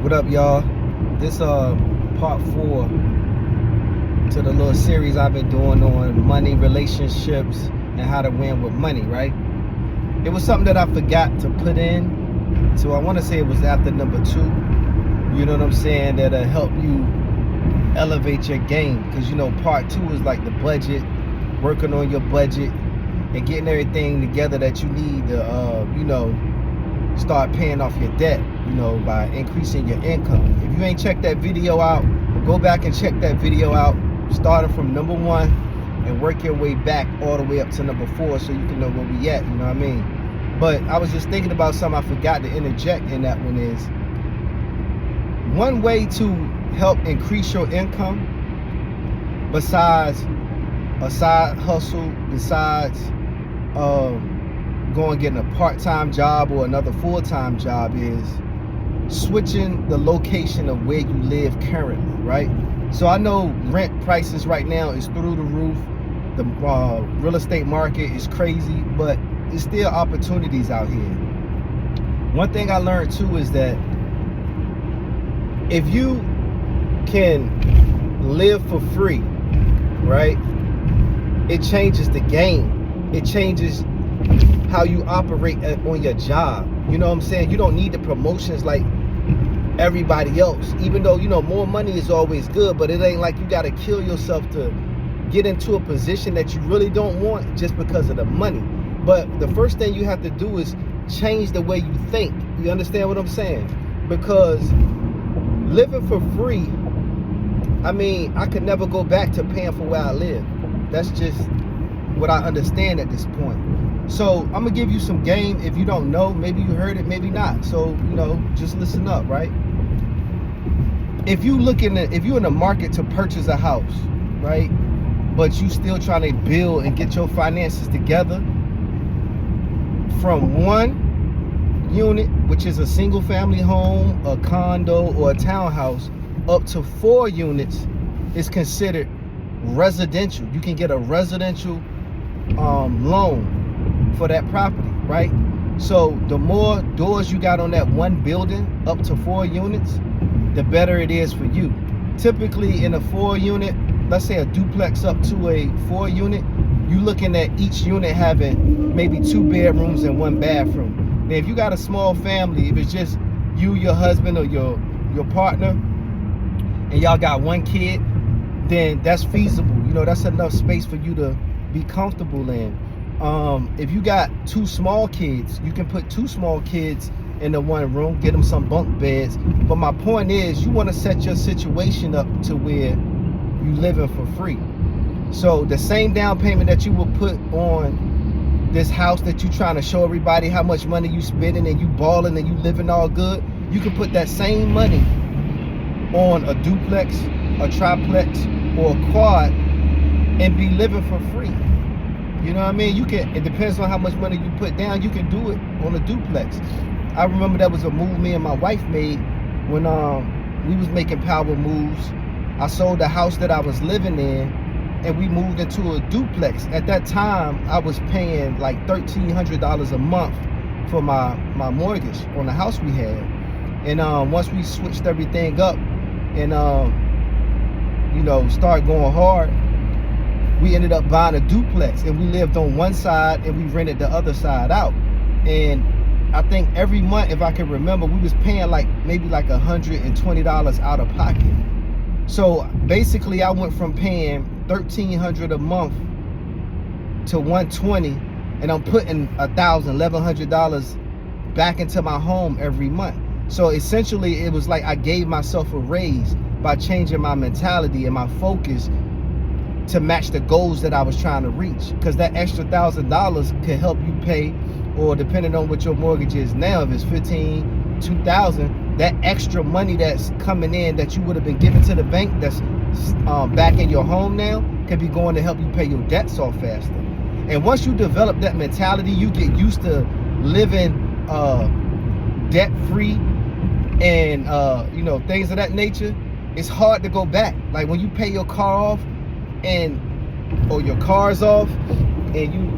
What up, y'all? This part 4 to the little series I've been doing on money, relationships, and how to win with money, right? It was something that I forgot to put in, so I want to say it was after number 2. You know what I'm saying? That'll help you elevate your game, because part 2 is like the budget, working on your budget and getting everything together that you need to start paying off your debt, by increasing your income. If you ain't checked that video out, go back and check that video out, starting from number 1 and work your way back all the way up to number 4, so you can know where we at, you know what I mean? But I was just thinking about something I forgot to interject in that one. Is one way to help increase your income, besides a side hustle, besides going getting a part-time job or another full-time job, is switching the location of where you live currently, right? So I know rent prices right now is through the roof. The real estate market is crazy, but there's still opportunities out here. One thing I learned too is that if you can live for free, right, it changes the game. It changes how you operate on your job. You know what I'm saying? You don't need the promotions like everybody else, even though more money is always good, but it ain't like you got to kill yourself to get into a position that you really don't want just because of the money. But the first thing you have to do is change the way you think. You understand what I'm saying? Because living for free, I could never go back to paying for where I live. That's just what I understand at this point. So I'm gonna give you some game. If you don't know, maybe you heard it, maybe not. So just listen up, right? If you're in the market to purchase a house, right, but you still trying to build and get your finances together, from 1 unit, which is a single family home, a condo, or a townhouse, up to 4 units is considered residential. You can get a residential loan for that property, right? So the more doors you got on that one building, up to 4 units, the better it is for you. Typically in a 4 unit, let's say a duplex up to a 4 unit, you looking at each unit having maybe 2 bedrooms and 1 bathroom. Now if you got a small family, if it's just you, your husband, or your partner, and y'all got 1 kid, then that's feasible. That's enough space for you to be comfortable in. If you got 2 small kids, you can put 2 small kids in the 1 room, get them some bunk beds. But my point is, you want to set your situation up to where you living for free. So the same down payment that you will put on this house that you trying to show everybody how much money you spending and you balling and you living all good, you can put that same money on a duplex, a triplex, or a quad and be living for free. You know what I mean? It depends on how much money you put down, you can do it on a duplex. I remember that was a move me and my wife made when we was making power moves. I sold the house that I was living in and we moved into a duplex. At that time, I was paying like $1,300 a month for my mortgage on the house we had. And once we switched everything up and started going hard, we ended up buying a duplex, and we lived on one side and we rented the other side out. And I think every month, if I can remember, we was paying maybe $120 out of pocket. So basically I went from paying $1,300 a month to $120, and I'm putting $1,100 back into my home every month. So essentially it was like I gave myself a raise by changing my mentality and my focus to match the goals that I was trying to reach. Because that extra $1,000 could help you pay, or depending on what your mortgage is now, if it's $15,000, $2,000, that extra money that's coming in that you would have been giving to the bank that's back in your home now could be going to help you pay your debts off faster. And once you develop that mentality, you get used to living debt free and things of that nature. It's hard to go back. Like when you pay your car off or your car's off and you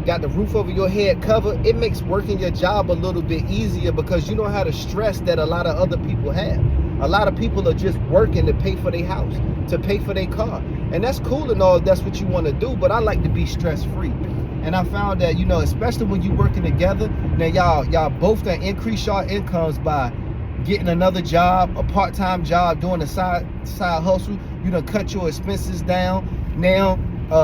got the roof over your head covered, it makes working your job a little bit easier because you don't have the stress that a lot of other people have. A lot of people are just working to pay for their house, to pay for their car. And that's cool and all if that's what you want to do, but I like to be stress-free. And I found that, you know, especially when you working together, now y'all both done increase your incomes by getting another job, a part-time job, doing a side hustle. You done cut your expenses down. Now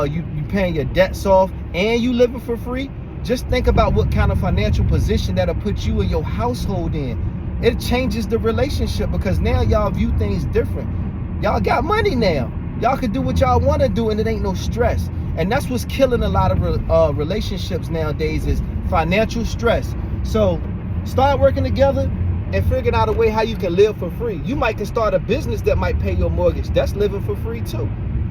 you paying your debts off and you living for free. Just think about what kind of financial position that'll put you and your household in. It changes the relationship because now y'all view things different. Y'all got money now. Y'all can do what y'all want to do and it ain't no stress. And that's what's killing a lot of relationships nowadays is financial stress. So start working together and figuring out a way how you can live for free. You might can start a business that might pay your mortgage. That's living for free too.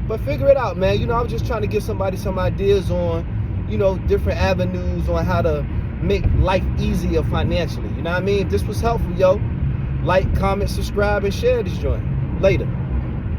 But figure it out, man. You know, I'm just trying to give somebody some ideas on, you know, different avenues on how to make life easier financially. You know what I mean? If this was helpful, yo, like, comment, subscribe, and share this joint. Later.